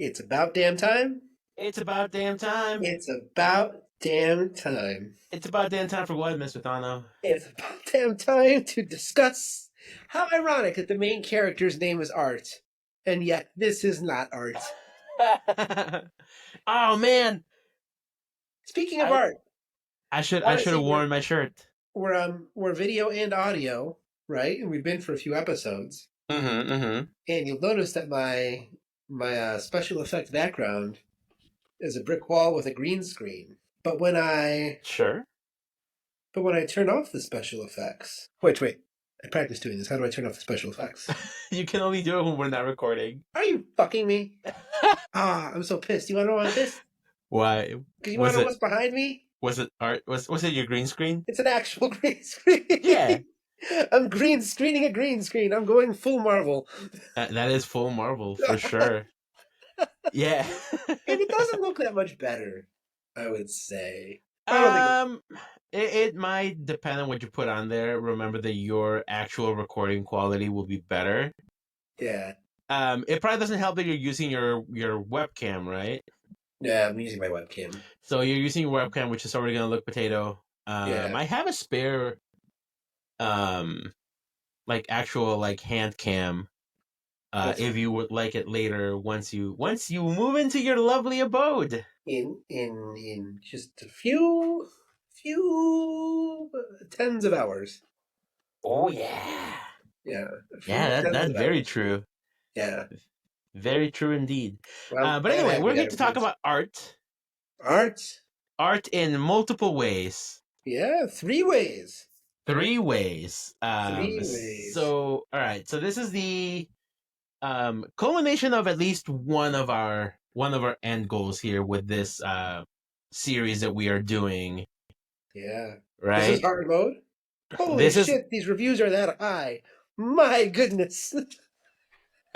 It's about damn time. It's about damn time. It's about damn time. It's about damn time for what, Mr. Thano? It's about damn time to discuss how ironic that the main character's name is Art, and yet this is not Art. Oh man! Speaking of art, I should have worn my shirt. We're video and audio, right? And we've been for a few episodes. And you'll notice that my special effect background is a brick wall with a green screen. But when I turn off the special effects, wait, I practiced doing this. How do I turn off the special effects? You can only do it when we're not recording. Are you fucking me? I'm so pissed. You want to know why I'm pissed? Why? Because you want to know what's behind me? Was it art? Was it your green screen? It's an actual green screen. Yeah. I'm green screening a green screen. I'm going full Marvel. That is full Marvel for sure. Yeah. And it doesn't look that much better, I would say. It might depend on what you put on there. Remember that your actual recording quality will be better. Yeah. It probably doesn't help that you're using your webcam, right? Yeah, I'm using my webcam. So you're using your webcam, which is already gonna look potato. I have a spare, like actual like hand cam. If you would like it later, once you move into your lovely abode. In just a few tens of hours. Oh yeah. Yeah. That's very true. Yeah. Very true indeed. Well, but anyway, we're going to talk about art. Art in multiple ways. Yeah, 3 ways. 3 ways. 3 ways. So, all right. So this is the culmination of at least one of our end goals here with this series that we are doing. Yeah. Right. This is hard mode. Holy shit! These reviews are that high. My goodness.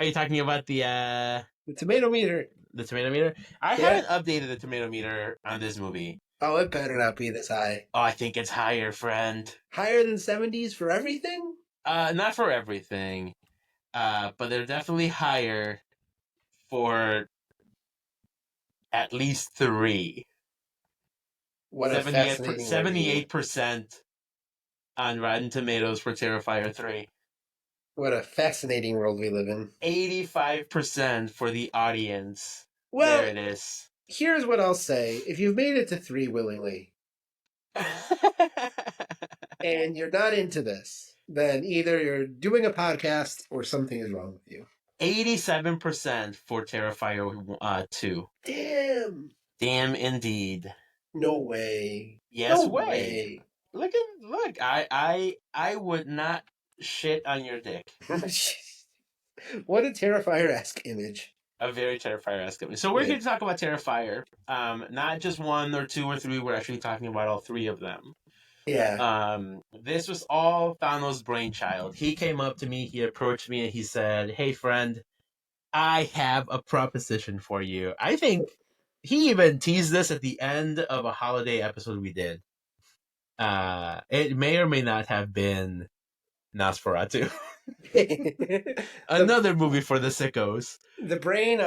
Are you talking about the tomato meter? The tomato meter? I haven't updated the tomato meter on this movie. Oh, it better not be this high. Oh, I think it's higher, friend. Higher than 70s for everything? Not for everything. But they're definitely higher for at least 3. What 78% on Rotten Tomatoes for Terrifier 3. What a fascinating world we live in. 85% for the audience. Well, there it is. Here's what I'll say. If you've made it to 3 willingly, and you're not into this, then either you're doing a podcast or something is wrong with you. 87% for Terrifier 2. Damn indeed. No way. Yes, no way. Look, I would not shit on your dick. What a Terrifier-esque image. A very Terrifier-esque image. So we're here to talk about Terrifier. Not just 1 or 2 or 3. We're actually talking about all 3 of them. Yeah. This was all Thano's brainchild. He came up to me, he approached me, and he said, "Hey, friend, I have a proposition for you." I think he even teased this at the end of a holiday episode we did. It may or may not have been Nosferatu. Another movie for the sickos. The brain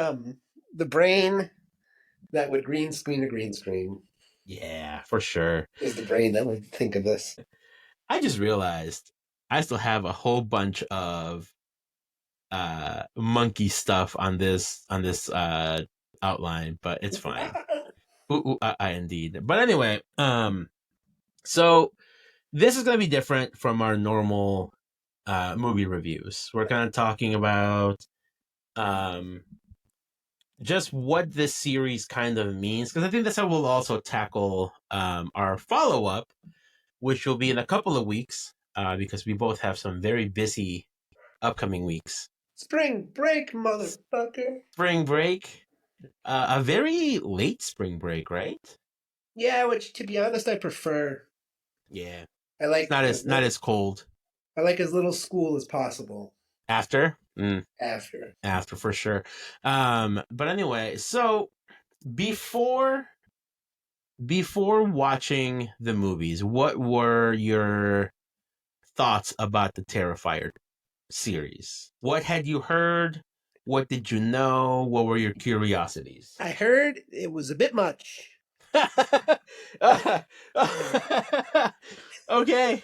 that would green screen a green screen. Yeah, for sure. Is the brain that would think of this. I just realized I still have a whole bunch of monkey stuff on this outline, but it's fine. Indeed. But anyway, so this is going to be different from our normal movie reviews. We're kind of talking about just what this series kind of means, because I think that's how we'll also tackle our follow-up, which will be in a couple of weeks, because we both have some very busy upcoming weeks. Spring break, motherfucker. Spring break. A very late spring break, right? Yeah, which, to be honest, I prefer. Yeah. I like it's not as cold. I like as little school as possible. After? After, for sure. But anyway, so before watching the movies, what were your thoughts about the Terrifier series? What had you heard? What did you know? What were your curiosities? I heard it was a bit much. Okay.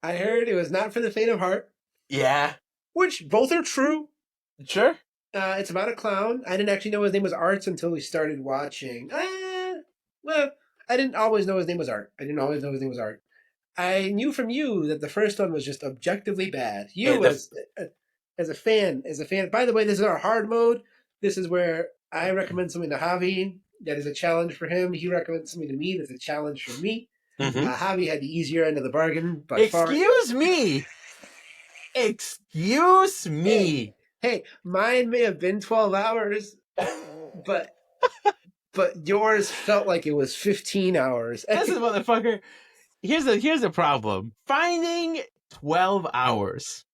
I heard it was not for the faint of heart, Yeah. which both are true. Sure. It's about a clown. I didn't actually know his name was Arts until we started watching. Well, I didn't always know his name was Art. I didn't always know his name was Art. I knew from you that the first one was just objectively bad. You, as a fan. By the way, this is our hard mode. This is where I recommend something to Javi that is a challenge for him. He recommends something to me that's a challenge for me. Javi had the easier end of the bargain by far. Excuse me. Excuse me. Hey, mine may have been 12 hours, but yours felt like it was 15 hours. Listen, motherfucker. Here's the problem. Finding 12 hours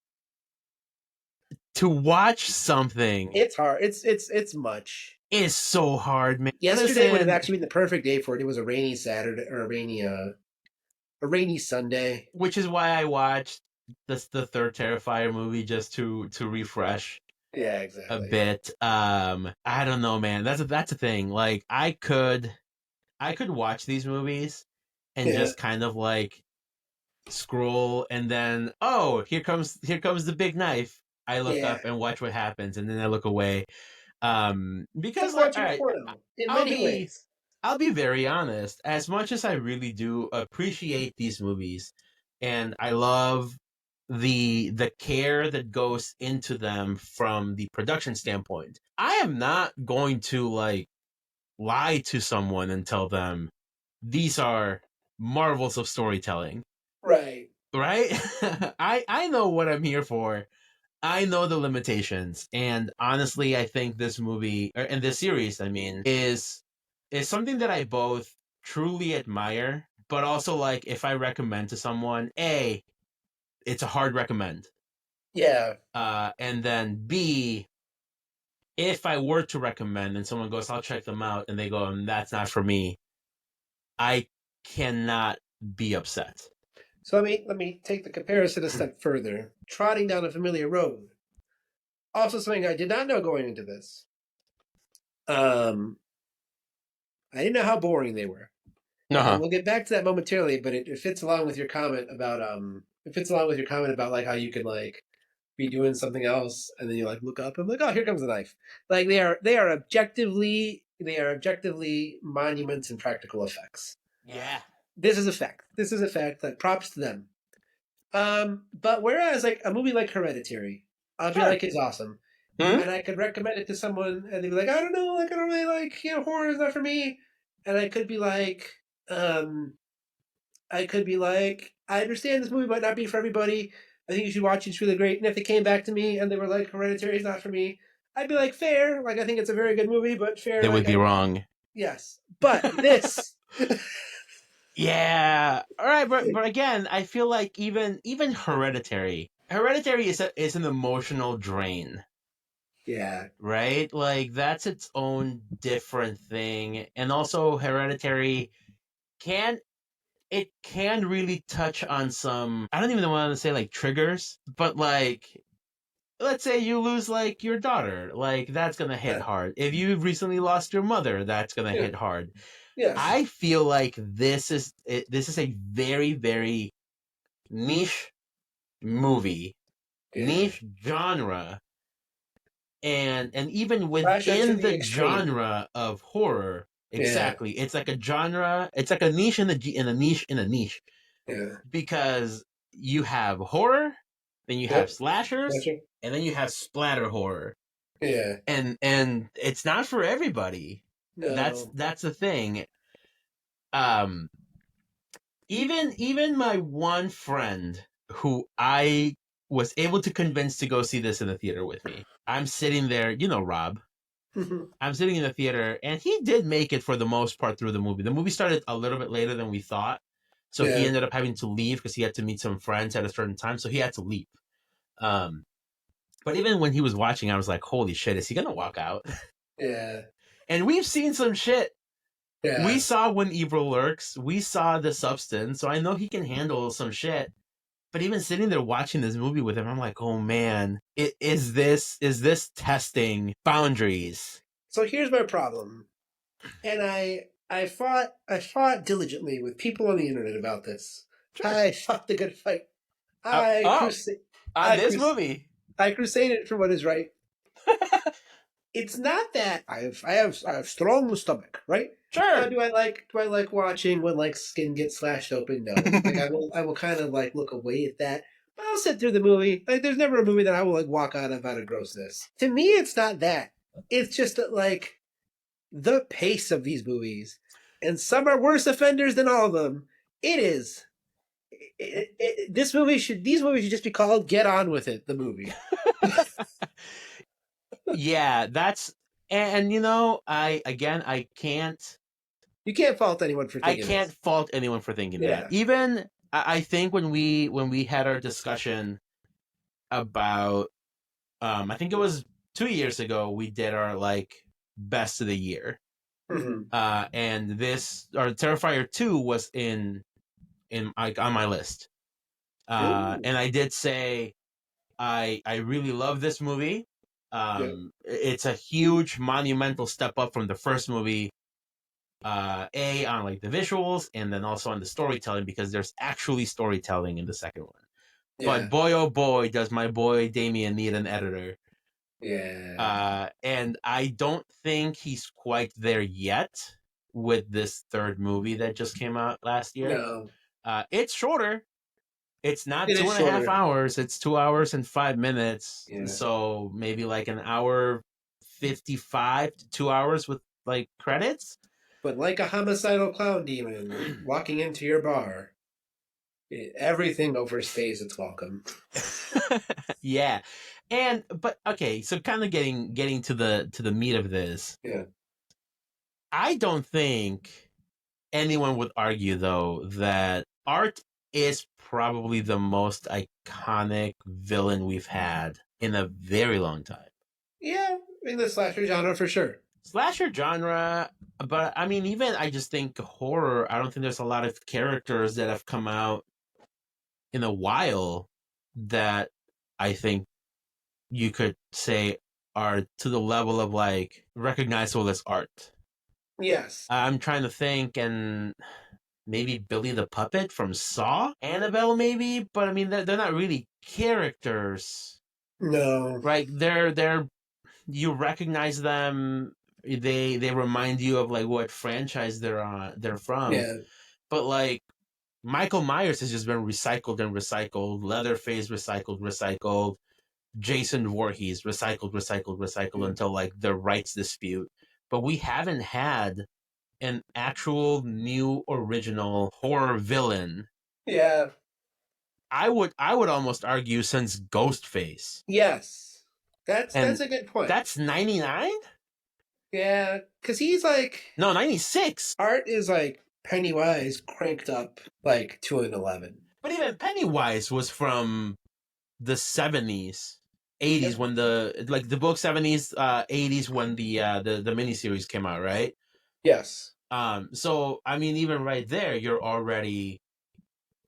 to watch something. It's hard. It's much. Is so hard, man. Yesterday would have actually been the perfect day for it. It was a rainy Saturday or a rainy Sunday. Which is why I watched the third Terrifier movie just to refresh. Yeah, exactly. A bit. I don't know, man. That's a thing. Like I could watch these movies and just kind of like scroll, and then here comes the big knife. I look up and watch what happens, and then I look away. Because like, all right, I'll be very honest. As much as I really do appreciate these movies, and I love the care that goes into them from the production standpoint, I am not going to like lie to someone and tell them these are marvels of storytelling. Right. I know what I'm here for. I know the limitations, and honestly, I think this movie and this series, I mean, is something that I both truly admire, but also like if I recommend to someone, A, it's a hard recommend. Yeah. And then B, if I were to recommend and someone goes, I'll check them out, and they go, that's not for me, I cannot be upset. So let me take the comparison a step further. Trotting down a familiar road. Also something I did not know going into this. I didn't know how boring they were. We'll get back to that momentarily, but it fits along with your comment about like how you could like be doing something else and then you like look up and like, oh, here comes the knife. Like they are objectively monuments in practical effects. Yeah. This is a fact. Like props to them. But whereas like a movie like Hereditary, I'd be like, it's awesome. And I could recommend it to someone and they'd be like, I don't know, like I don't really like, horror is not for me. And I could be like, I understand this movie might not be for everybody. I think you should watch it. It's really great. And if they came back to me and they were like, Hereditary is not for me, I'd be like, fair. Like, I think it's a very good movie, but fair. They would be wrong. Yes. But this. Yeah. All right. But again, I feel like even Hereditary is an emotional drain. Yeah. Right? Like, that's its own different thing. And also, Hereditary can really touch on some, I don't even want to say like triggers, but like, let's say you lose like your daughter, like that's gonna hit hard. If you've recently lost your mother, that's gonna hit hard. Yes. I feel like this is a very, very niche movie, niche genre, and even within the genre of horror. Exactly. Yeah. It's like a genre. It's like a niche in a niche in a niche. Yeah. Because you have horror, then you have slashers, and then you have splatter horror. Yeah. And it's not for everybody. No. That's the thing. Even my one friend who I was able to convince to go see this in the theater with me. I'm sitting there, Rob. I'm sitting in the theater, and he did make it for the most part through the movie. The movie started a little bit later than we thought, so he ended up having to leave because he had to meet some friends at a certain time, so he had to leave. But even when he was watching, I was like, holy shit, is he going to walk out? Yeah. And we've seen some shit. Yeah. We saw When Evil Lurks. We saw The Substance, so I know he can handle some shit. But even sitting there watching this movie with him, I'm like, oh man, is this testing boundaries? So here's my problem, and I fought diligently with people on the internet about this. Sure. I fought the good fight. Uh, I oh, crusade. on I this crus- movie. I crusaded for what is right. It's not that I have strong stomach, right? Now, Sure. do I like watching when like skin gets slashed open? No. Like I will kind of like look away at that. But I'll sit through the movie. Like there's never a movie that I will like walk out of grossness. To me, it's not that. It's just that like the pace of these movies, and some are worse offenders than all of them. It is. These movies should just be called "Get On with It," the movie. Yeah, that's and I can't You can't fault anyone for I thinking can't this. fault anyone for thinking that. Yeah. Even I think when we had our discussion about I think it was 2 years ago we did our like best of the year. Mm-hmm. And this or Terrifier 2 was in like on my list. And I did say I really love this movie. Yeah. It's a huge monumental step up from the first movie. On like the visuals and then also on the storytelling because there's actually storytelling in the second one. Yeah. But boy oh boy does my boy Damien need an editor. Yeah. And I don't think he's quite there yet with this third movie that just came out last year. No. It's shorter. It's not It two is and a half shorter. hours. It's 2 hours and 5 minutes. Yeah. So maybe like an hour 55 to 2 hours with like credits. But like a homicidal clown demon walking into your bar, everything overstays its welcome. Yeah. But okay, so kind of getting to the meat of this. Yeah. I don't think anyone would argue though that Art is probably the most iconic villain we've had in a very long time. Yeah, in the slasher genre for sure. Slasher genre, but I mean, even I just think horror. I don't think there's a lot of characters that have come out in a while that I think you could say are to the level of like recognizable as art. Yes. I'm trying to think, and maybe Billy the Puppet from Saw, Annabelle, maybe, but I mean they're not really characters, No. right? They're you recognize them. They remind you of like what franchise they're from, Yeah. but like Michael Myers has just been recycled and recycled. Leatherface recycled. Jason Voorhees recycled Yeah. until like the rights dispute. But we haven't had an actual new original horror villain. Yeah. I would almost argue since Ghostface. Yes. That's And a good point. that's 99? Yeah, because he's like No, 96. Art is like Pennywise cranked up like to an 11. But even Pennywise was from the 70s. 80s Yep. when the book 70s 80s when the miniseries came out, right? Yes. So I mean even right there you're already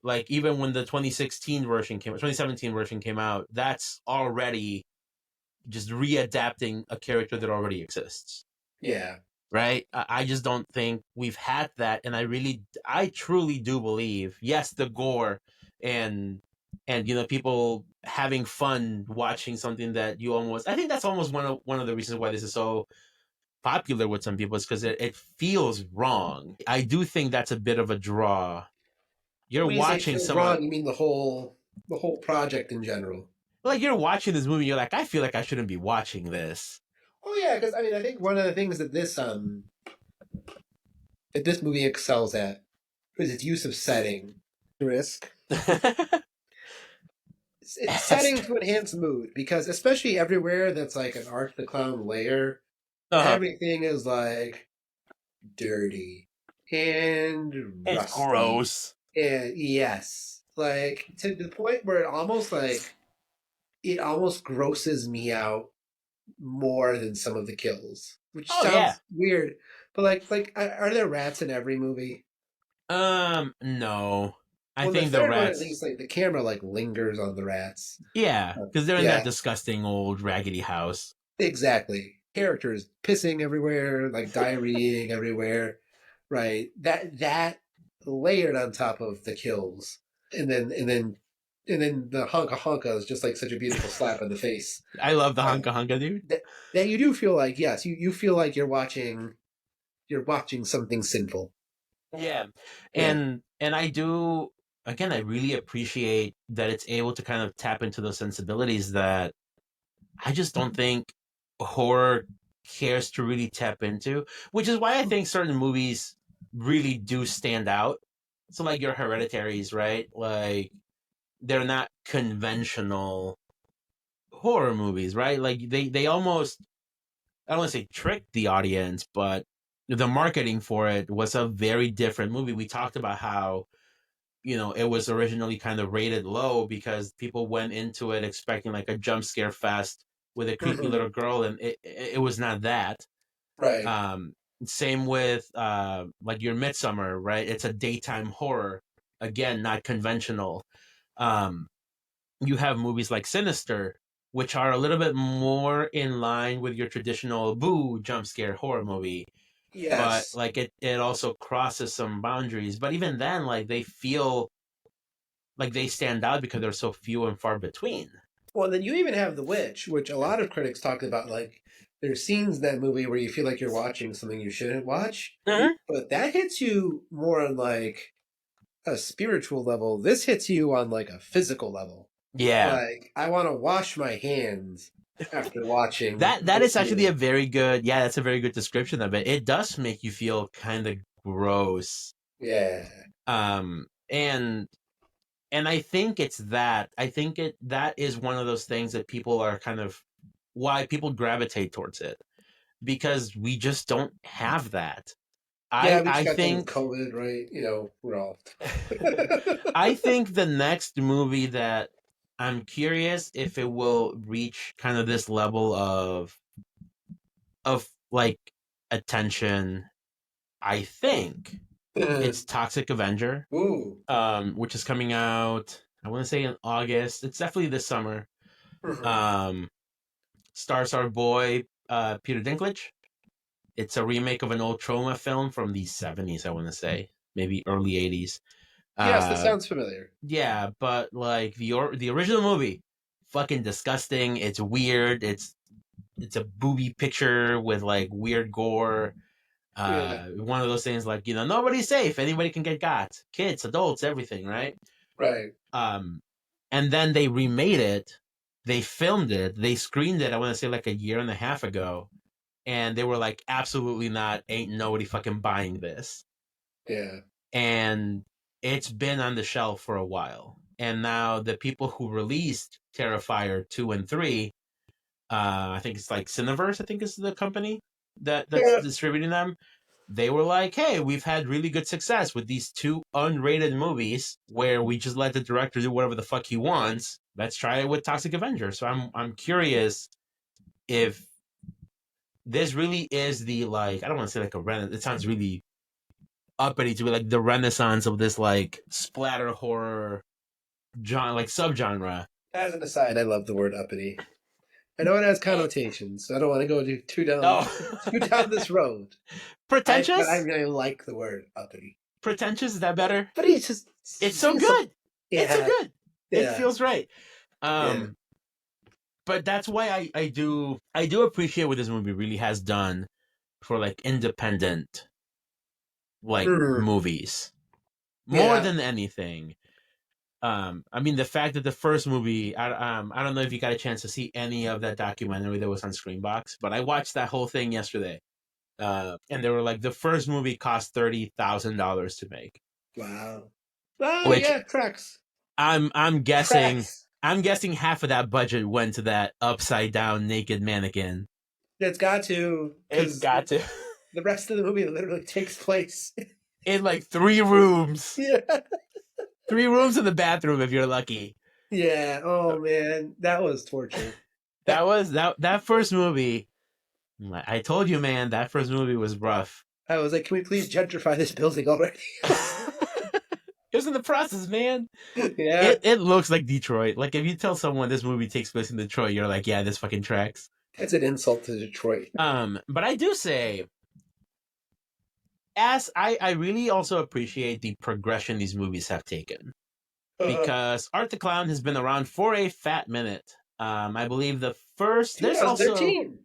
like even when the 2017 version came out, that's already just readapting a character that already exists. Yeah. Right? I just don't think we've had that, and I truly do believe, yes, the gore and people having fun watching something that I think that's almost one of the reasons why this is so popular with some people is because it feels wrong. I do think that's a bit of a draw. You're When you say watching feels someone wrong, you mean the whole project in general. like you're watching this movie, you're like, I feel like I shouldn't be watching this. Oh yeah, because I mean I think one of the things that this movie excels at is its use of setting. Risk. It's setting to enhance mood because especially everywhere that's like an Art the Clown layer, uh-huh. everything is like dirty and It's rusty. gross. And yes, like to the point where it almost grosses me out more than some of the kills, which sounds weird. But like, are there rats in every movie? No. I Well, in the think the third one, at rats. least, like the camera like lingers on the rats. Yeah, because they're in that Yeah, disgusting old raggedy house. exactly. Characters pissing everywhere, like diarrheaing everywhere. Right. That layered on top of the kills, and then the honka honka is just like such a beautiful slap in the face. I love the Uh, hunka hunka dude. that you do feel like, yes, you feel like you're watching something sinful. Yeah, Yeah. and I do, again. I really appreciate that it's able to kind of tap into those sensibilities that I just don't think horror cares to really tap into, which is why I think certain movies really do stand out. So like your Hereditaries, right? Like they're not conventional horror movies, right? Like they almost, I don't want to say tricked the audience, but the marketing for it was a very different movie. We talked about how, it was originally kind of rated low because people went into it expecting like a jump scare fest with a creepy Mhm. little girl, and it was not that. Right. Um, Same with like your Midsummer, right? It's a daytime horror, again, not conventional. Um, you have movies like Sinister, which are a little bit more in line with your traditional boo jump scare horror movie, but Yes. like it also crosses some boundaries. But even then, like they feel like they stand out because they're so few and far between. Well, then you even have The Witch, which a lot of critics talked about. Like, there's scenes in that movie where you feel like you're watching something you shouldn't watch, Mhm. but that hits you more on like a spiritual level. This hits you on like a physical level. Yeah, Like, I want to wash my hands after watching that is this actually a movie. very good. Yeah, that's a very good description of it. It does make you feel kind of gross. Yeah. Um, and I think it's that. I think that is one of those things that people are kind of why people gravitate towards it because we just don't have that. Yeah, we just I got done with think COVID, right? We're all. I think the next movie that I'm curious if it will reach kind of this level of like attention. I think it's Toxic Avenger, Ooh. which is coming out. I want to say in August. It's definitely this summer. Mhm. Um, Stars our boy Peter Dinklage. It's a remake of an old trauma film from the 70s. I want to say maybe early 80s. Yes, that Uh, sounds familiar. yeah, but like the original movie, fucking disgusting. It's weird. It's a booby picture with like weird gore. Yeah. One of those things like nobody's safe. Anybody can get got. Kids, adults, everything, right? Right. Um, and then they remade it. They filmed it. They screened it. I want to say like a year and a half ago, and they were like, absolutely not. Ain't nobody fucking buying this. Yeah. And it's been on the shelf for a while. And now the people who released Terrifier 2 and 3, I think it's like Cineverse, I think is the company that's Yeah. distributing them. They were like, hey, we've had really good success with these two unrated movies where we just let the director do whatever the fuck he wants. Let's try it with Toxic Avenger. So I'm curious if this really is the like I don't want to say like a it sounds really uppity to be like the renaissance of this like splatter horror genre, like subgenre. As an aside, I love the word uppity. I know it has connotations, so I don't want to go too down too Oh, down this road. But I pretentious. really like the word uppity. Pretentious is that better? But he just It's so seems so. good. It's so Yeah. good. It Yeah. feels right. Yeah. But that's why I do appreciate what this movie really has done for like independent like Mhm. movies more Yeah. than anything. I mean the fact that the first movie, I don't know if you got a chance to see any of that documentary that was on Screenbox, but I watched that whole thing yesterday. And they were like the first movie cost $30,000 to make, Wow. Oh which yeah, tracks. I'm guessing Tracks. I'm guessing half of that budget went to that upside down naked mannequin. It's got to, It's because got to. the rest of the movie literally takes place. In like three rooms. Yeah. 3 rooms in the bathroom if you're lucky. Yeah. Oh man, that was torture. That was that first movie. I told you, man, that first movie was rough. I was like, can we please gentrify this building already? It was in the process, man. Yeah. It looks like Detroit. Like if you tell someone this movie takes place in Detroit, you're like, yeah, this fucking tracks. That's an insult to Detroit. But I do say, as I really also appreciate the progression these movies have taken. Because Art the Clown has been around for a fat minute. I believe the first there's also 2013.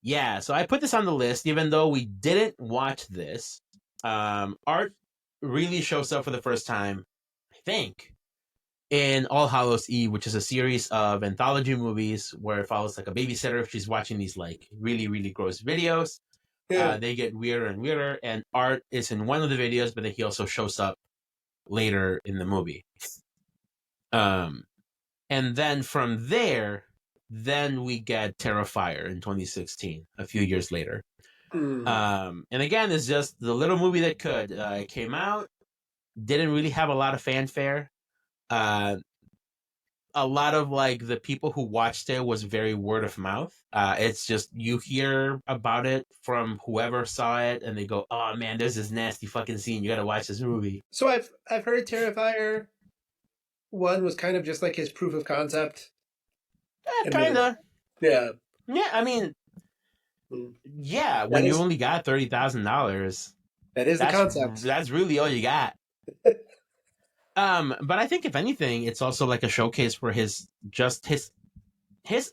yeah, so I put this on the list even though we didn't watch this. Art really shows up for the first time, I think, in All Hallows Eve, which is a series of anthology movies where it follows like a babysitter. She's watching these like really, really gross videos. Yeah. They get weirder and weirder, and Art is in one of the videos, but then he also shows up later in the movie. And then from there, then we get Terrifier in 2016, a few years later. And again, it's just the little movie that could. It came out, didn't really have a lot of fanfare. A lot of like the people who watched it was very word of mouth. It's just you hear about it from whoever saw it, and they go, "Oh man, there's this nasty fucking scene. You gotta watch this movie." So I've heard Terrifier 1 was kind of just like his proof of concept. Kinda. Yeah. Yeah, I mean, yeah. When you only got $30,000, that is the concept. That's really all you got. But I think if anything, it's also like a showcase for his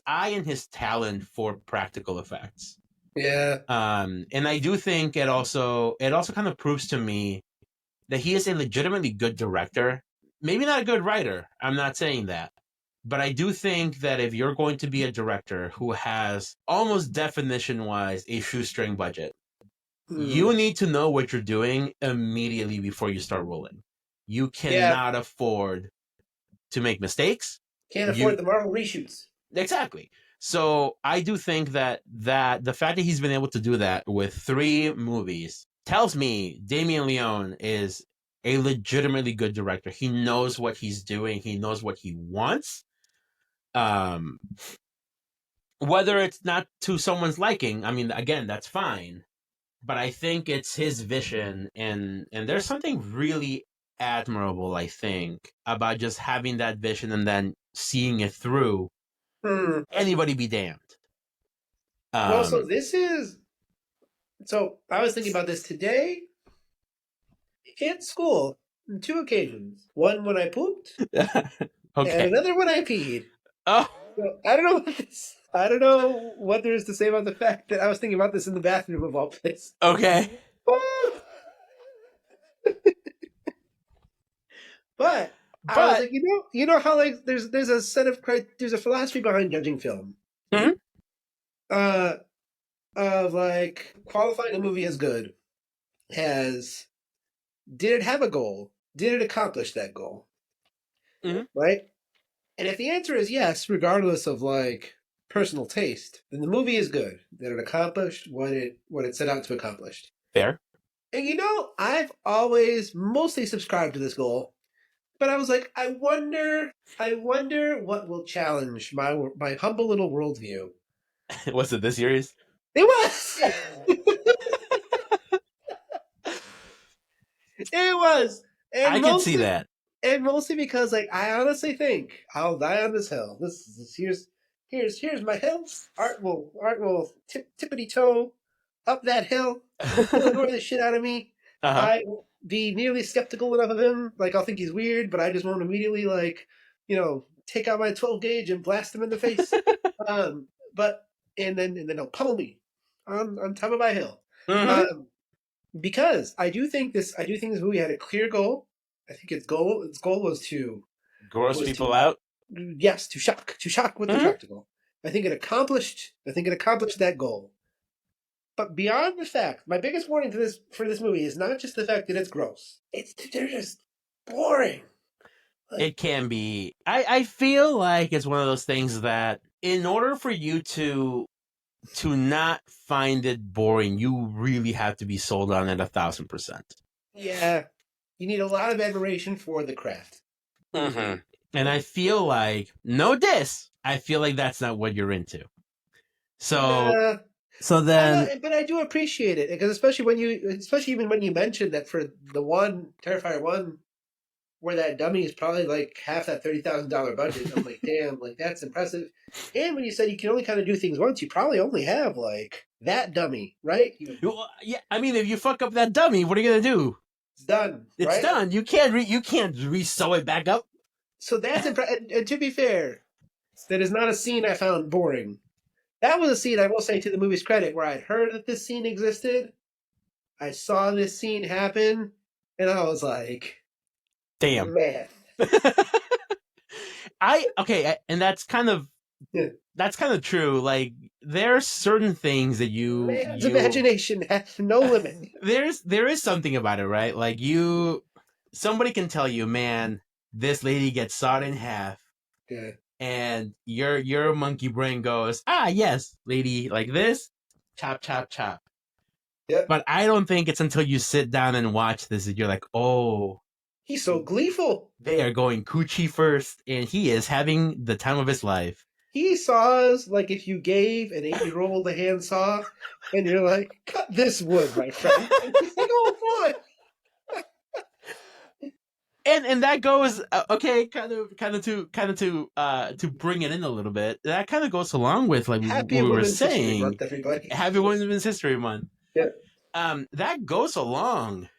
eye and his talent for practical effects. Yeah. And I do think it also kind of proves to me that he is a legitimately good director. Maybe not a good writer. I'm not saying that. But I do think that if you're going to be a director who has almost definition-wise a shoestring budget, you need to know what you're doing immediately before you start rolling. You cannot afford to make mistakes. Can't afford the Marvel reshoots. Exactly. So I do think that the fact that he's been able to do that with 3 movies tells me Damien Leone is a legitimately good director. He knows what he's doing. He knows what he wants. Whether it's not to someone's liking, I mean, again, that's fine. But I think it's his vision, and there's something really admirable, I think, about just having that vision and then seeing it through. Anybody be damned. Well, so I was thinking about this today at school on 2 occasions. One when I pooped, okay, and another when I peed. Oh, so, I don't know what there is to say about the fact that I was thinking about this in the bathroom of all places. Okay. But I was like, you know how like there's a set of there's a philosophy behind judging film. Mm-hmm. Of like qualifying a movie as good did it have a goal? Did it accomplish that goal? Mm-hmm. Right? And if the answer is yes, regardless of like personal taste, then the movie is good. That it accomplished what it set out to accomplish. Fair. And I've always mostly subscribed to this goal, but I was like, I wonder what will challenge my humble little worldview. Was it this series? It was. It was. And I can see that. And mostly because, like, I honestly think I'll die on this hill. Here's my hill. Art will tippity toe up that hill. He'll ignore the shit out of me. I will be nearly skeptical enough of him. Like, I'll think he's weird, but I just won't immediately, like, take out my 12 gauge and blast him in the face. And then he'll pummel me on top of my hill. Mm-hmm. Because I do think this movie had a clear goal. I think its goal was to gross people out. Yes, to shock with the spectacle. I think it accomplished that goal. But beyond the fact, my biggest warning for this movie is not just the fact that it's gross. They're just boring. It can be. I feel like it's one of those things that in order for you to not find it boring, you really have to be sold on it 1,000%. Yeah. You need a lot of admiration for the craft. Mm-hmm. And I feel like, I feel like that's not what you're into. So then... But I do appreciate it, because especially even when you mentioned that for the Terrifier 1, where that dummy is probably like half that $30,000 budget. I'm like, damn, like that's impressive. And when you said you can only kind of do things once, you probably only have like that dummy, right? Well, yeah, I mean, if you fuck up that dummy, what are you gonna do? It's done. It's right? done. You can't re-sew it back up. So that's impressive. And to be fair, that is not a scene I found boring. That was a scene, I will say to the movie's credit, where I'd heard that this scene existed. I saw this scene happen, and I was like, damn. Man. And that's kind of true. Like, there's certain things that Man's imagination has no limit. There is something about it, right? Like, somebody can tell you, man, this lady gets sawed in half. Yeah. And your monkey brain goes, yes, lady, like this, chop, chop, chop. Yep. But I don't think it's until you sit down and watch this that you're like, oh, he's so gleeful. They are going coochie first, and he is having the time of his life. He saws like if you gave an 8-year-old a handsaw, and you're like, cut this wood, my friend. And he's like, oh boy. And that goes okay, kind of to bring it in a little bit. That kind of goes along with like Happy what we were Women's History saying. Month, everybody. Happy Women's History Month. Yeah. That goes along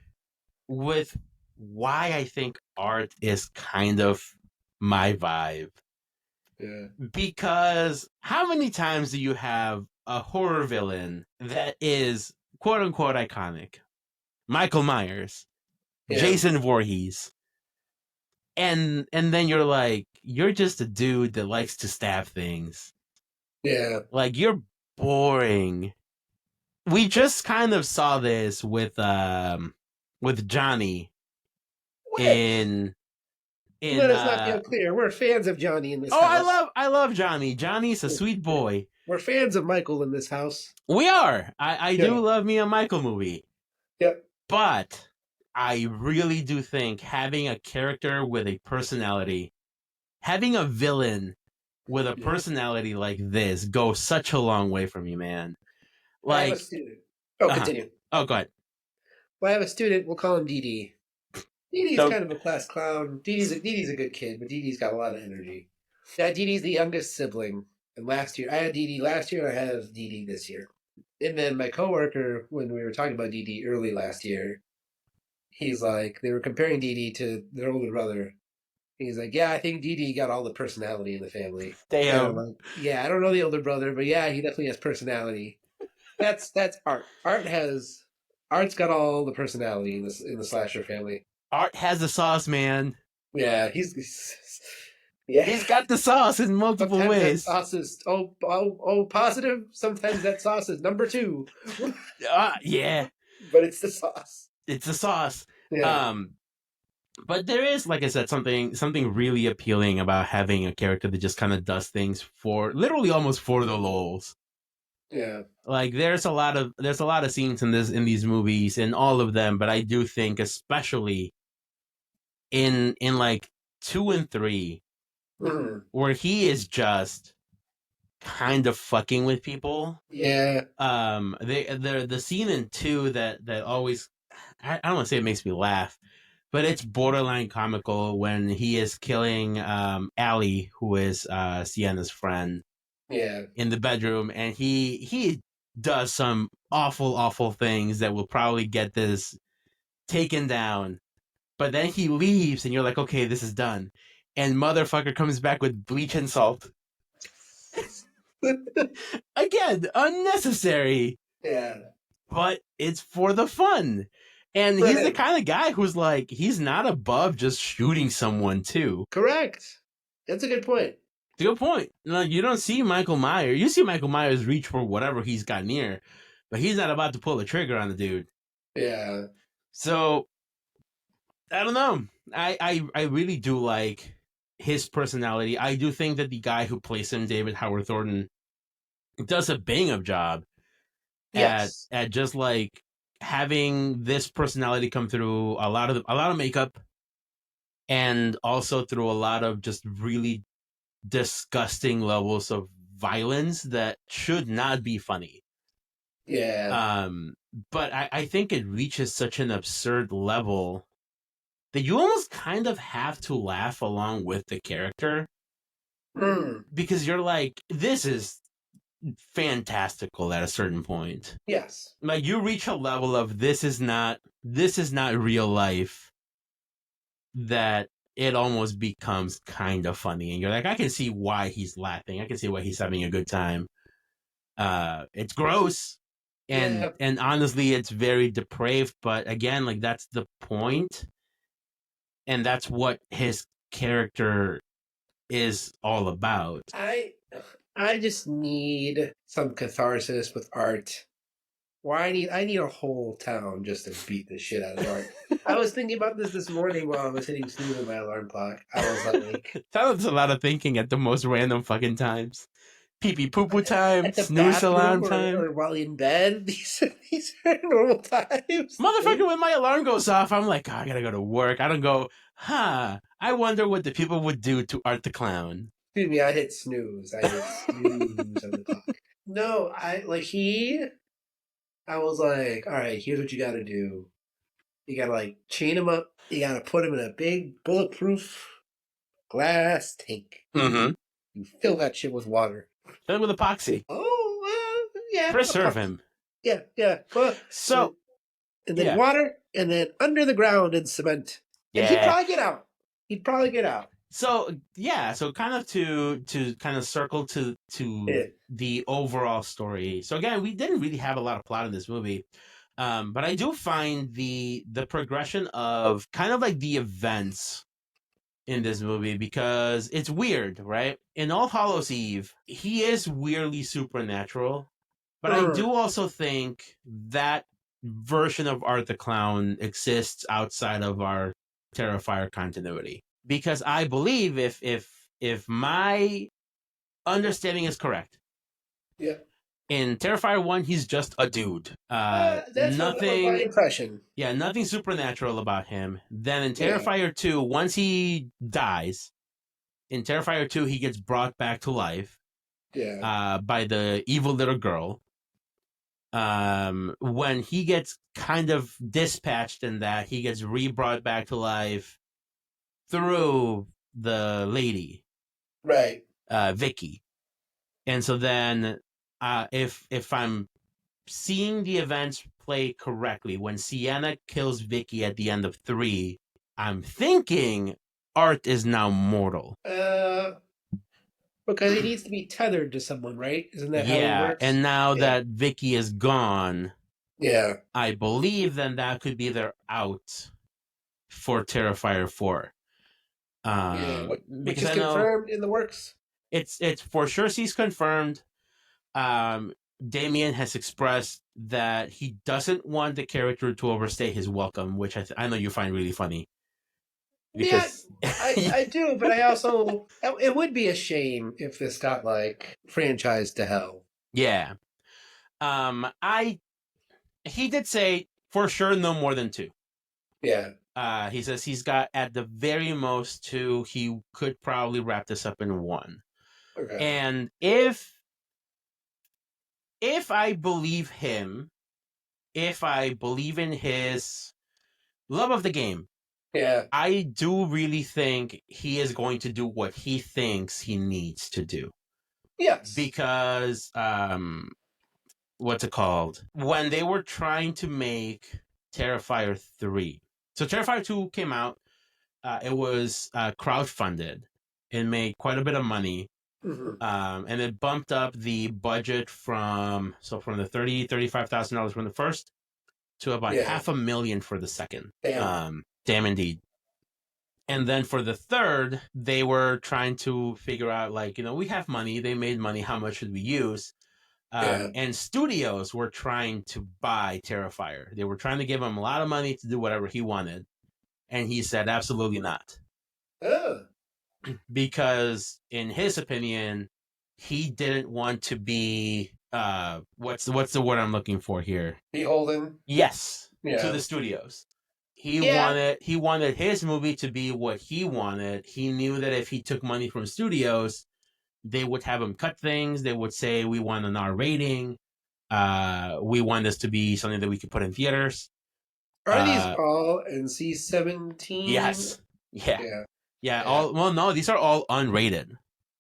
with why I think art is kind of my vibe. Yeah. Because how many times do you have a horror villain that is quote unquote iconic? Michael Myers, Jason Voorhees. And then you're like, you're just a dude that likes to stab things. Yeah. Like, you're boring. We just kind of saw this with Johnny in Let us not be unclear. We're fans of Johnny in this house. I love Johnny. Johnny's a sweet boy. We're fans of Michael in this house. We are. I do love me a Michael movie. Yep. But I really do think having a character with a personality, having a villain with a personality like this goes such a long way for me, man. Like, I have a student. Oh, continue. Oh, go ahead. Well, I have a student. We'll call him DD. DD's kind of a class clown. DD's a good kid, but DD's got a lot of energy. Yeah, DD's the youngest sibling. And last year, I had DD last year, and I have DD this year. And then my coworker, when we were talking about DD early last year, he's like, they were comparing DD to their older brother. He's like, yeah, I think DD got all the personality in the family. Damn. Like, yeah, I don't know the older brother, but yeah, he definitely has personality. That's art. Art's got all the personality in the slasher family. Art has the sauce, man. Yeah, he's got the sauce in multiple ways. That sauce is positive. Sometimes that sauce is number 2. Yeah, but it's the sauce. It's the sauce. Yeah. But there is, like I said, something really appealing about having a character that just kind of does things for literally almost for the lols. Yeah. Like there's a lot of scenes in these movies, in all of them, but I do think especially in like 2 and 3, where he is just kind of fucking with people. Yeah. The scene in 2 that always, I don't want to say it makes me laugh, but it's borderline comical when he is killing Allie, who is Sienna's friend. Yeah. In the bedroom, and he does some awful things that will probably get this taken down. But then he leaves, and you're like, okay, this is done. And motherfucker comes back with bleach and salt. Again, unnecessary. Yeah. But it's for the fun. And he's the kind of guy who's like, he's not above just shooting someone too. Correct. That's a good point. Good point. Like, you don't see Michael Myers. You see Michael Myers reach for whatever he's got near, but he's not about to pull the trigger on the dude. Yeah. So, I don't know. I really do like his personality. I do think that the guy who plays him, David Howard Thornton, does a bang-up job at just like having this personality come through a lot of makeup, and also through a lot of just really disgusting levels of violence that should not be funny. Yeah. But I think it reaches such an absurd level that you almost kind of have to laugh along with the character because you're like, this is fantastical at a certain point. Yes. Like you reach a level of this is not real life that it almost becomes kind of funny, and you're like, I can see why he's laughing. I can see why he's having a good time. It's gross, and honestly, it's very depraved. But again, like that's the point, and that's what his character is all about. I just need some catharsis with art. I need a whole town just to beat the shit out of art. I was thinking about this morning while I was hitting snooze on my alarm clock. I was like, that was a lot of thinking at the most random fucking times. Pee pee poo poo time, at the snooze alarm time, or while in bed. These are normal times. Motherfucker, when my alarm goes off, I'm like, oh, I gotta go to work. I don't go, I wonder what the people would do to Art the Clown. Excuse me, I hit snooze. I hit snooze on the clock. No, I was like, all right, here's what you gotta do. You gotta like chain him up. You gotta put him in a big bulletproof glass tank. Mm-hmm. You fill that shit with water. Fill it with epoxy. Oh, yeah. Preserve him. Yeah. Well, and then water, and then under the ground in cement. Yeah. And he'd probably get out. So kind of to kind of circle to the overall story. So again, we didn't really have a lot of plot in this movie. But I do find the progression of kind of like the events in this movie, because it's weird, right? In All Hallows Eve, he is weirdly supernatural, but I do also think that version of Art the Clown exists outside of our Terrifier continuity, because I believe if my understanding is correct, in Terrifier 1, he's just a dude. That's nothing. My impression. Yeah, nothing supernatural about him. Then in Terrifier 2, once he dies, in Terrifier 2, he gets brought back to life. By the evil little girl. When he gets kind of dispatched in that, he gets re-brought back to life through the lady. Right. Vicky. And so then, if I'm seeing the events play correctly, when Sienna kills Vicky at the end of 3, I'm thinking Art is now mortal. Because he needs to be tethered to someone, right? Isn't that how it works? And now that Vicky is gone, I believe then that could be their out for Terrifier 4. Which is confirmed in the works. It's for sure he's confirmed. Damien has expressed that he doesn't want the character to overstay his welcome, which I know you find really funny. Because I do, but I also, it would be a shame if this got like franchised to hell. Yeah. He did say for sure no more than 2. Yeah. He says he's got at the very most 2. He could probably wrap this up in 1. Okay. And if I believe him, if I believe in his love of the game, I do really think he is going to do what he thinks he needs to do. Yes. Because, what's it called? When they were trying to make Terrifier 3. So Terrifier 2 came out. It was crowdfunded. It made quite a bit of money. Mm-hmm. And it bumped up the budget from the $35,000 from the first to about $500,000 for the second. Damn indeed. And then for the third, they were trying to figure out, like, we have money. They made money. How much should we use? And studios were trying to buy Terrifier. They were trying to give him a lot of money to do whatever he wanted. And he said, absolutely not. Because in his opinion, he didn't want to be, what's the word I'm looking for here? Beholden? Yes. To the studios. He wanted his movie to be what he wanted. He knew that if he took money from studios, they would have him cut things. They would say, we want an R rating. We want this to be something that we could put in theaters. Are these all NC-17? Yes. Yeah. Yeah. Yeah. No, these are all unrated.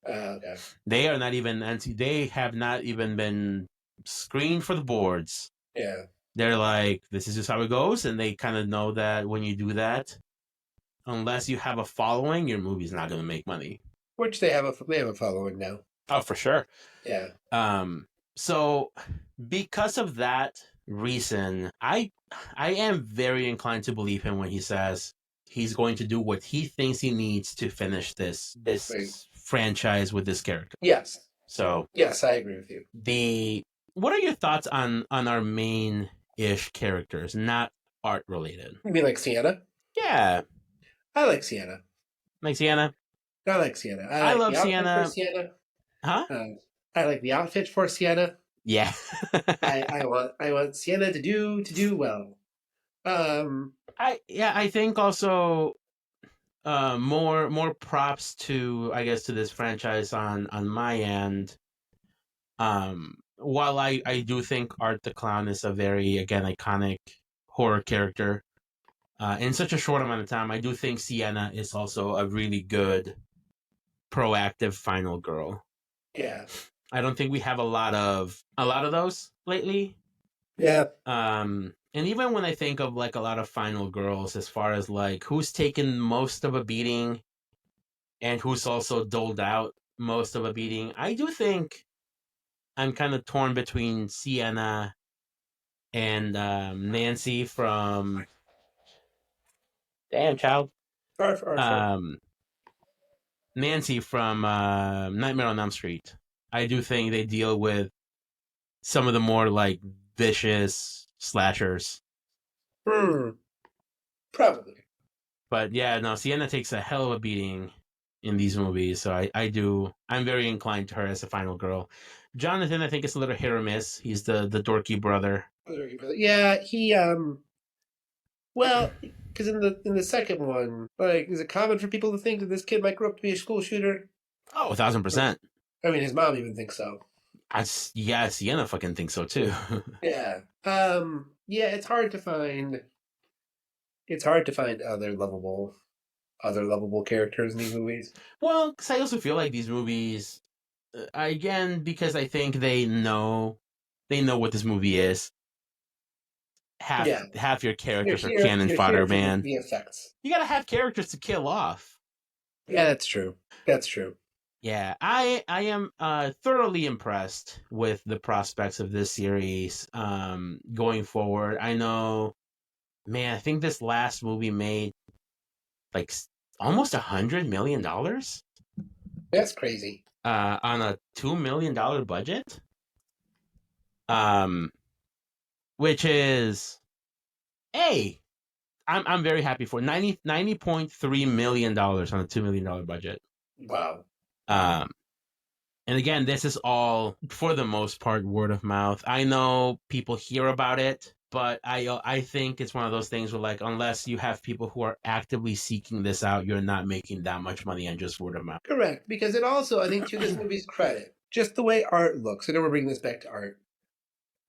Okay. They are not even they have not even been screened for the boards. Yeah. They're like, this is just how it goes, and they kind of know that when you do that, unless you have a following, your movie's not going to make money. Which they have a following now. Oh, for sure. Yeah. So because of that reason, I am very inclined to believe him when he says he's going to do what he thinks he needs to finish this franchise with this character. Yes. So yes, I agree with you. What are your thoughts on our main-ish characters, not art related? You mean like Sienna? Yeah. I like Sienna. Like Sienna? I like Sienna. I love Sienna. Sienna. Huh? I like the outfit for Sienna. Yeah. I want Sienna to do well. I think also more props to, I guess, to this franchise on my end. While I do think Art the Clown is a very, again, iconic horror character, in such a short amount of time, I do think Sienna is also a really good proactive final girl. Yeah. I don't think we have a lot of those lately. Yeah. And even when I think of like a lot of final girls, as far as like who's taken most of a beating and who's also doled out most of a beating, I do think I'm kind of torn between Sienna and Nancy from Damn Child. Nancy from Nightmare on Elm Street. I do think they deal with some of the more like vicious slashers. Probably. But yeah, no, Sienna takes a hell of a beating in these movies, so I'm very inclined to her as a final girl. Jonathan, I think, is a little hit or miss. He's the dorky brother. Yeah, he well, because in the second one, like, is it common for people to think that this kid might grow up to be a school shooter? Oh, 1,000%. I mean, his mom even thinks so. Yeah, Sienna fucking thinks so too. Yeah. Yeah, it's hard to find other lovable characters in these movies. Well, because I also feel like these movies, again, because I think they know what this movie is. Half your characters are cannon fodder, man. The effects. You gotta have characters to kill off. Yeah, that's true. Yeah, I am thoroughly impressed with the prospects of this series going forward. I know, man, I think this last movie made like almost $100 million. That's crazy. On a $2 million budget. Which is, I'm very happy for $90.3 million on a $2 million budget. Wow. And again, this is all, for the most part, word of mouth. I know people hear about it, but I think it's one of those things where, like, unless you have people who are actively seeking this out, you're not making that much money on just word of mouth. Correct, because it also, I think, to this movie's credit, just the way art looks, I know we're bringing this back to art,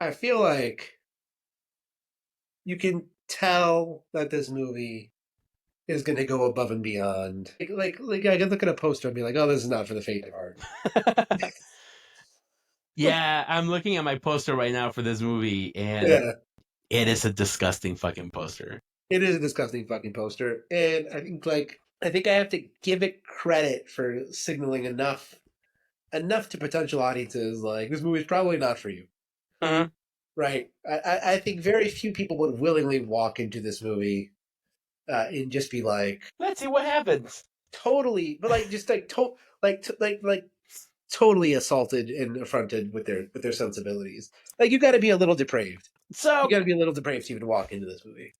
I feel like you can tell that this movie is going to go above and beyond. Like I could look at a poster and be like, oh, this is not for the faint of heart. Yeah, I'm looking at my poster right now for this movie, and it is a disgusting fucking poster. It is a disgusting fucking poster, and I think I have to give it credit for signaling enough to potential audiences, like, this movie is probably not for you. Uh-huh. Right. I think very few people would willingly walk into this movie and just be like, let's see what happens. Totally, but like just like totally assaulted and affronted with their sensibilities. Like, you got to be a little depraved. So you got to be a little depraved to even walk into this movie.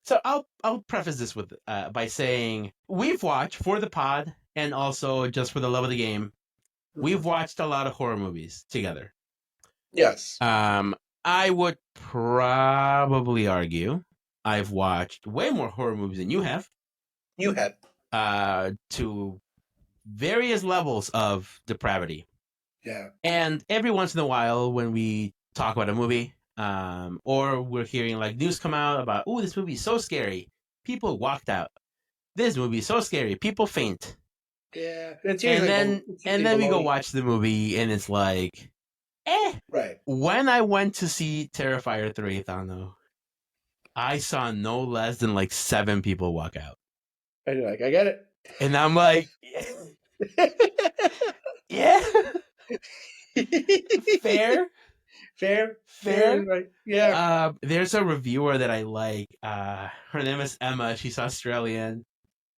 So I'll preface this with by saying we've watched for the pod and also just for the love of the game, we've watched a lot of horror movies together. Yes. I would probably argue I've watched way more horror movies than you have. You have. To various levels of depravity. Yeah. And every once in a while, when we talk about a movie, Or we're hearing like news come out about, oh, this movie's so scary. People walked out. This movie's so scary. People faint. Yeah, it's And usually then we go baloney. watch the movie, and it's like, eh. Right. When I went to see Terrifier 3, Thano, I saw no less than like 7 people walk out. And you're like, I get it. And I'm like, yeah. Fair. Right. Yeah. There's a reviewer that I like. Her name is Emma. She's Australian.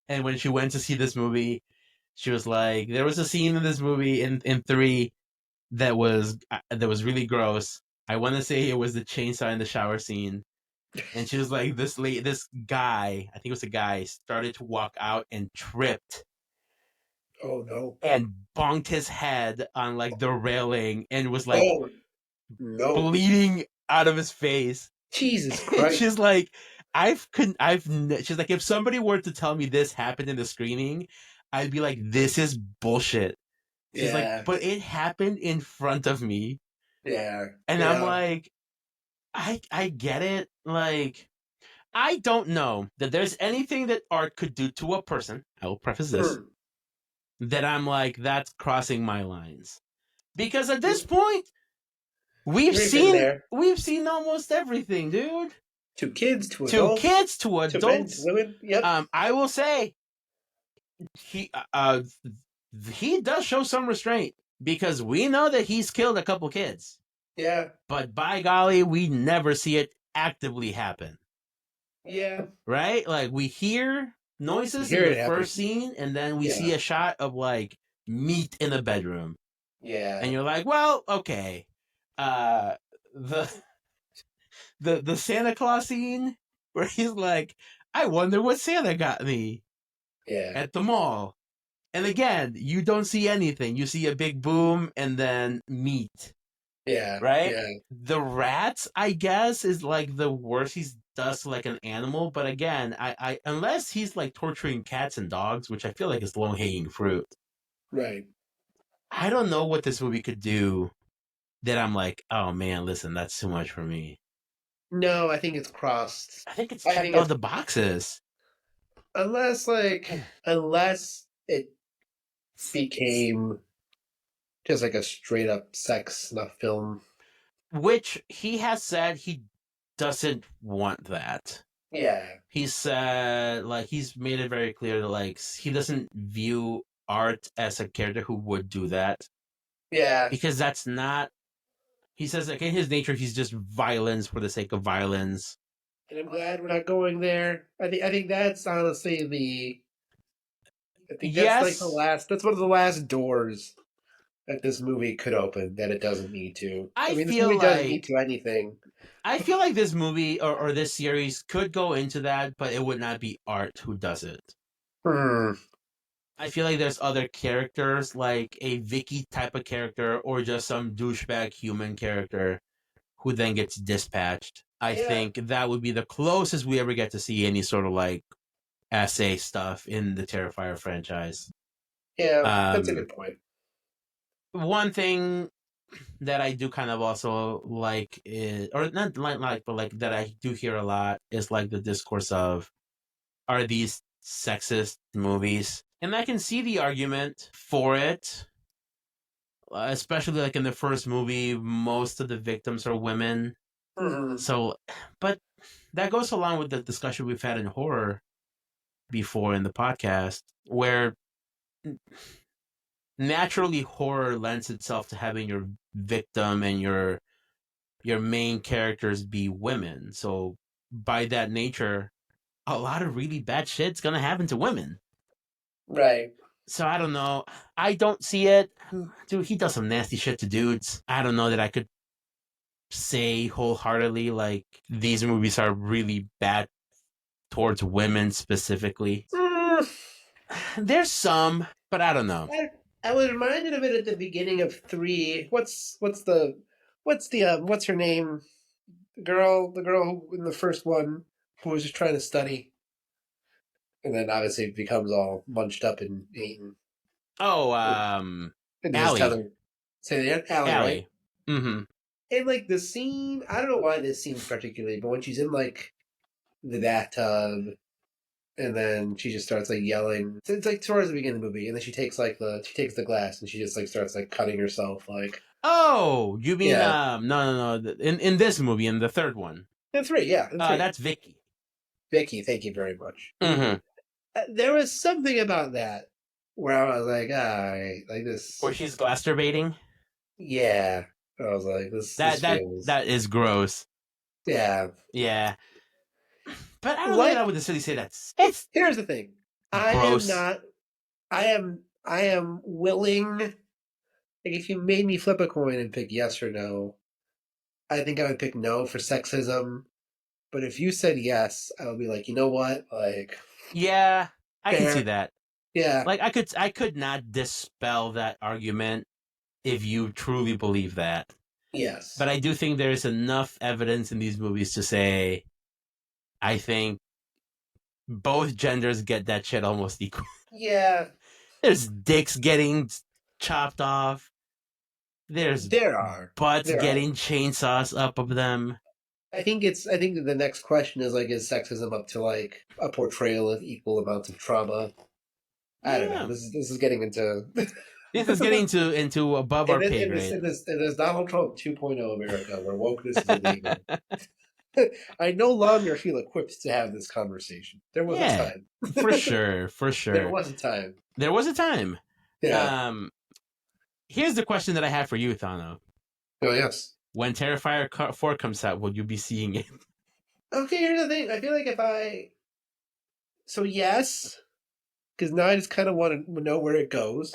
And when she went to see this movie, she was like, there was a scene in this movie in 3 that was really gross. I want to say it was the chainsaw in the shower scene. And she was like, this guy, I think it was a guy, started to walk out and tripped. Oh no. And bonked his head on like the railing and was like bleeding out of his face. Jesus Christ. She's like, she's like, if somebody were to tell me this happened in the screening, I'd be like, this is bullshit. She's like, but it happened in front of me. Yeah. And I'm like, I get it. Like, I don't know that there's anything that art could do to a person. I will preface this. That I'm like, that's crossing my lines. Because at this point, we've seen almost everything, dude. To kids, to adults. To adults. To men, to women. Yep. I will say, he does show some restraint. Because we know that he's killed a couple kids. Yeah. But by golly, we never see it actively happen. Yeah. Right? Like, we hear noises in the first scene, and then we see a shot of, like, meat in the bedroom. Yeah. And you're like, well, okay. The Santa Claus scene, where he's like, I wonder what Santa got me. Yeah. At the mall. And again, you don't see anything. You see a big boom and then meat. Yeah. Right? Yeah. The rats, I guess, is like the worst he does to like an animal. But again, I unless he's like torturing cats and dogs, which I feel like is low-hanging fruit. Right. I don't know what this movie could do that I'm like, oh man, listen, that's too much for me. No, I think it's crossed. I think it's checked all the boxes. Unless it became just like a straight up sex snuff film. Which he has said he doesn't want that. Yeah. He said, like, he's made it very clear that, like, he doesn't view art as a character who would do that. Yeah. Because that's not, he says, like, in his nature, he's just violence for the sake of violence. And I'm glad we're not going there. I think that's honestly that's like the last, that's one of the last doors that this movie could open that it doesn't need to. I mean, this movie doesn't need to anything. I feel like this movie or this series could go into that, but it would not be art who does it. I feel like there's other characters, like a Vicky type of character, or just some douchebag human character who then gets dispatched. I think that would be the closest we ever get to see any sort of like essay stuff in the Terrifier franchise. Yeah, that's a good point. One thing that I do kind of also like is, or not like, but like that I do hear a lot is like the discourse of, are these sexist movies? And I can see the argument for it, especially like in the first movie, most of the victims are women. Mm-hmm. So, but that goes along with the discussion we've had in horror before in the podcast, where naturally horror lends itself to having your victim and your main characters be women. So by that nature, a lot of really bad shit's gonna happen to women. Right. So I don't know. I don't see it. Dude, he does some nasty shit to dudes. I don't know that I could say wholeheartedly like these movies are really bad towards women specifically. There's some, but I don't know. I was reminded of it at the beginning of 3. What's her name? The girl who in the first one who was just trying to study, and then obviously becomes all munched up and eaten. Oh, and Allie. Say that, Allie. Right? Mm-hmm. And like the scene, I don't know why this scene particularly, but when she's in like the bathtub, and then she just starts like yelling. It's like towards the beginning of the movie, and then she takes the glass and she just like starts like cutting herself. Like, Oh, you mean yeah, no. In this movie, in the third one, in three, yeah, in three. that's Vicky. Vicky, thank you very much. Mm-hmm. There was something about that where I was like, all right, like this. Where she's masturbating. Yeah, I was like, this feels. That is gross. Yeah, Yeah, but I don't know that like I would necessarily say that's it's here's the thing. I am gross. not. I am willing. Like, if you made me flip a coin and pick yes or no, I think I would pick no for sexism. But if you said yes, I would be like, you know what? Like, Yeah, I can fair. see that. Yeah. Like I could not dispel that argument if you truly believe that. Yes. But I do think there's enough evidence in these movies to say I think both genders get that shit almost equal. Yeah. There's dicks getting chopped off. There's There are. butts There getting are. chainsaws up of them. I think the next question is like, is sexism up to like a portrayal of equal amounts of trauma? I don't know. This is getting into. This is getting into above our pay grade. In this Donald Trump 2.0 America where wokeness is illegal. I no longer feel equipped to have this conversation. There was a time. For sure. There was a time. There was a time. Yeah. Here's the question that I have for you, Thano. Oh, yes. When Terrifier 4 comes out, will you be seeing it? Okay, here's the thing. I feel like So, yes, because now I just kind of want to know where it goes.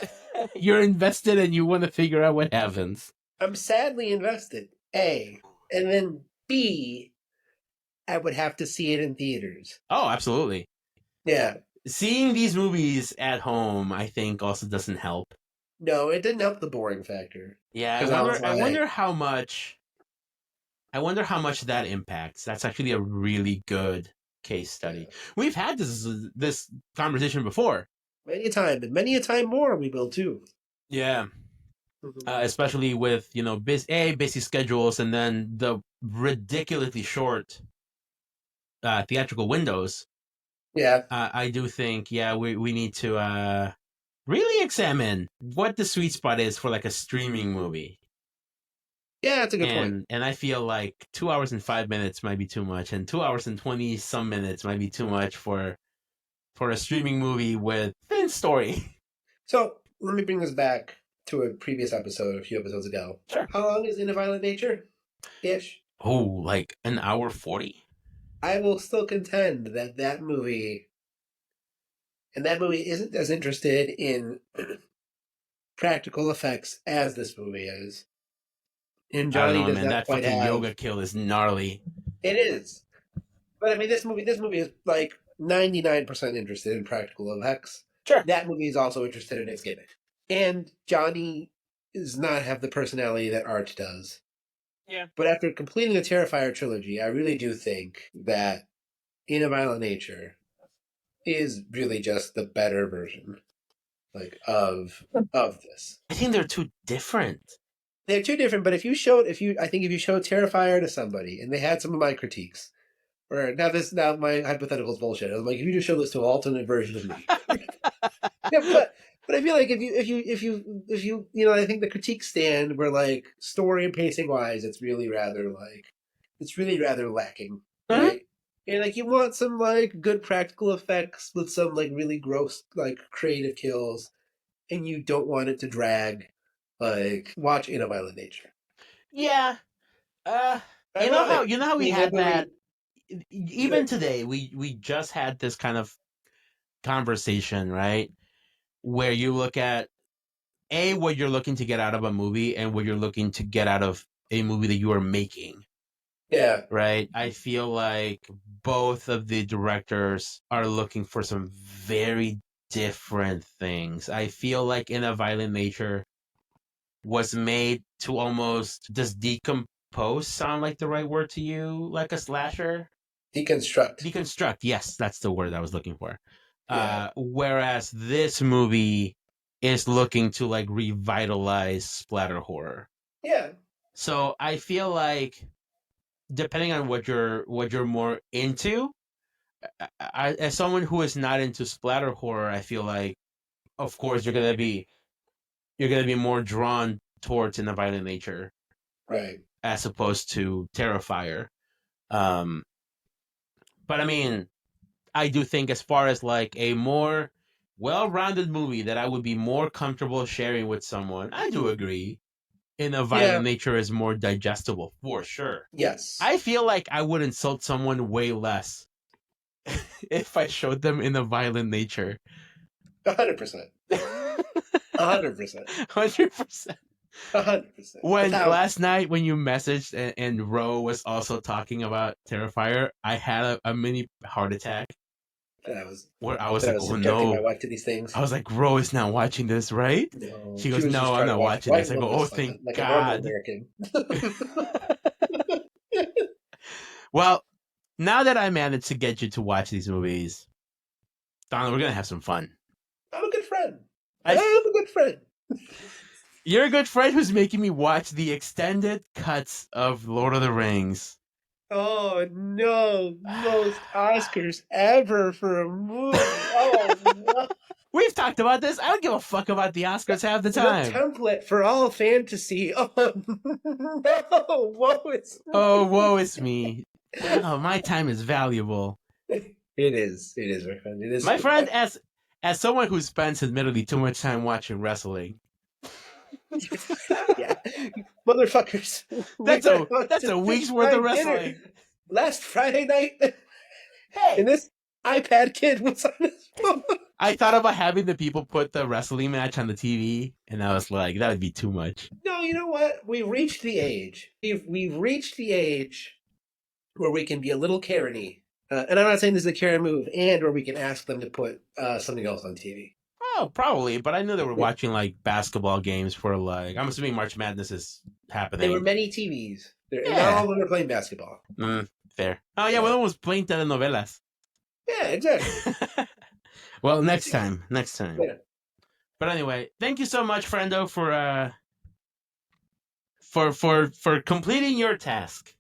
You're invested and you want to figure out what happens. I'm sadly invested, A. And then B, I would have to see it in theaters. Oh, absolutely. Yeah. Seeing these movies at home, I think, also doesn't help. No, it didn't help the boring factor. Yeah, I wonder how much that impacts. That's actually a really good case study. Yeah. We've had this conversation before. Many a time, and many a time more we will too. Yeah. Especially with, busy schedules and then the ridiculously short theatrical windows. Yeah. I do think, we need to really examine what the sweet spot is for like a streaming movie. Yeah, that's a good point. And I feel like 2 hours and 5 minutes might be too much, and 2 hours and 20 some minutes might be too much for a streaming movie with thin story. So let me bring this back to a previous episode a few episodes ago. Sure. How long is In a Violent Nature? Ish. Oh, like an hour 40? I will still contend that movie isn't as interested in practical effects as this movie is. And Johnny does not that quite fucking have... yoga kill is gnarly. It is. But I mean, this movie is like 99% interested in practical effects. Sure. That movie is also interested in its gimmick. And Johnny does not have the personality that Art does. Yeah. But after completing the Terrifier trilogy, I really do think that In a Violent Nature is really just the better version, like, of this. I think they're too different. They're too different, but if you showed Terrifier to somebody and they had some of my critiques, or now my hypothetical is bullshit. I was like, if you just show this to an alternate version of me. Yeah, but I feel like if you I think the critiques stand where like story and pacing wise, it's really rather lacking, right? And like you want some like good practical effects with some like really gross like creative kills, and you don't want it to drag. Like watch In a Violent Nature. Yeah. You know how we had that. Even today, we just had this kind of conversation, right? Where you look at what you're looking to get out of a movie and what you're looking to get out of a movie that you are making. Yeah. Right? I feel like both of the directors are looking for some very different things. I feel like In a Violent Nature was made to almost, does decompose sound like the right word to you, like a slasher? Deconstruct. Yes, that's the word I was looking for. Yeah. Whereas this movie is looking to like revitalize splatter horror. Yeah. So I feel like depending on what you're more into, as someone who is not into splatter horror, I feel like, of course, you're gonna be more drawn towards In the Violent Nature, right? As opposed to Terrifier. But I mean, I do think as far as like a more well-rounded movie that I would be more comfortable sharing with someone, I do agree. In a Violent Nature is more digestible for sure. Yes, I feel like I would insult someone way less if I showed them In a Violent Nature. 100%. 100%. 100%. 100%. When last night when you messaged and Ro was also talking about Terrifier, I had a mini heart attack. I was like, oh subjecting no. my wife to these things. I was like, Ro is not watching this, right? No, she goes, no, I'm not watching this. I go, oh, thank like God. a normal American. Well, now that I managed to get you to watch these movies, Donald, we're going to have some fun. I'm a good friend. I'm a good friend. You're a good friend who's making me watch the extended cuts of Lord of the Rings. Oh, no. Most Oscars ever for a movie. Oh, no. We've talked about this. I don't give a fuck about the Oscars half the time. The template for all fantasy. Oh, no. Woe is me. Oh, woe is me. Oh, my time is valuable. It is. It is, my friend. It is. My friend, as someone who spends admittedly too much time watching wrestling. Yeah. Motherfuckers. That's a week's worth of wrestling. Last Friday night. Hey. And this iPad kid was on his phone. I thought about having the people put the wrestling match on the TV, and I was like, that would be too much. No, you know what? We've reached the age. We've reached the age where we can be a little Karen-y. And I'm not saying this is a Karen move, and where we can ask them to put something else on TV. Oh, probably. But I knew they were watching like basketball games for like, I'm assuming March Madness is happening. There were many TVs. Not all of them were playing basketball. Fair. Oh, yeah, one of them was playing telenovelas. Yeah, exactly. Well, next time. Yeah. But anyway, thank you so much, friendo, for completing your task.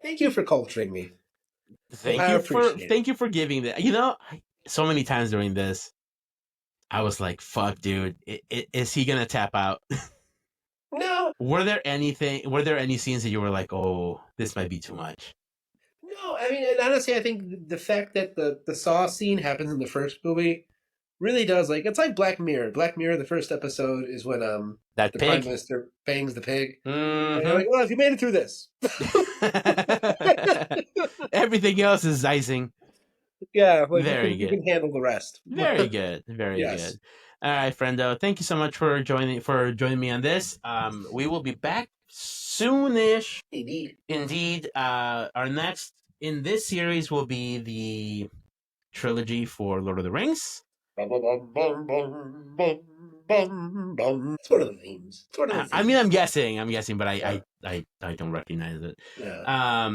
Thank you for culturing me. Thank you for giving that. You know, so many times during this, I was like, "Fuck, dude, is he gonna tap out?" No. Were there any scenes that you were like, "Oh, this might be too much"? No, I mean, and honestly, I think the fact that the Saw scene happens in the first movie really does, like, it's like Black Mirror. Black Mirror, the first episode is when that the pig? Prime Minister bangs the pig. Mm-hmm. And you're like, well, if you made it through this. Everything else is icing. Yeah, very good. You can handle the rest. Very good. Very good. All right, friendo. Thank you so much for joining me on this. We will be back soonish. Indeed. Our next in this series will be the trilogy for Lord of the Rings. It's one of the themes. I mean, I'm guessing, but I don't recognize it. Yeah.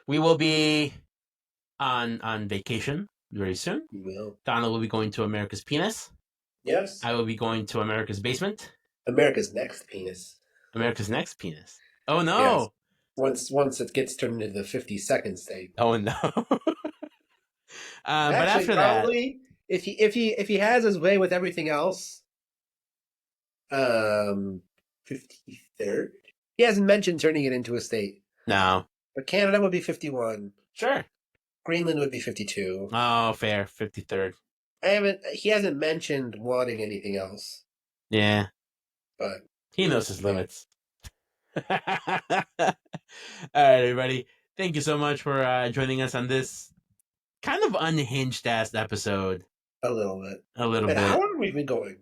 We will be on vacation very soon. We will. Donna will be going to America's Penis. Yes. I will be going to America's Basement. America's Next Penis. America's Next Penis. Oh no! Yes. Once it gets turned into the 52nd state. Oh no! But after probably, that, if he has his way with everything else, 53rd. He hasn't mentioned turning it into a state. No. But Canada would be 51. Sure. Greenland would be 52. Oh, fair. 53rd. He hasn't mentioned wanting anything else. Yeah. But he knows his limits. All right, everybody. Thank you so much for joining us on this kind of unhinged ass episode. A little bit. How long have we been going?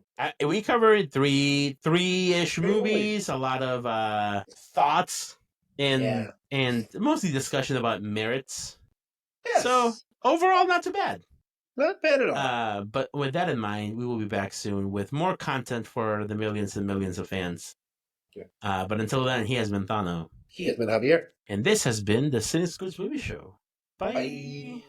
We covered three-ish movies, a lot of thoughts, and mostly discussion about merits. Yes. So overall, not too bad. Not bad at all. But with that in mind, we will be back soon with more content for the millions and millions of fans. Yeah. But until then, he has been Thano. He has been Javier. And this has been the Cynics Movie Show. Bye. Bye.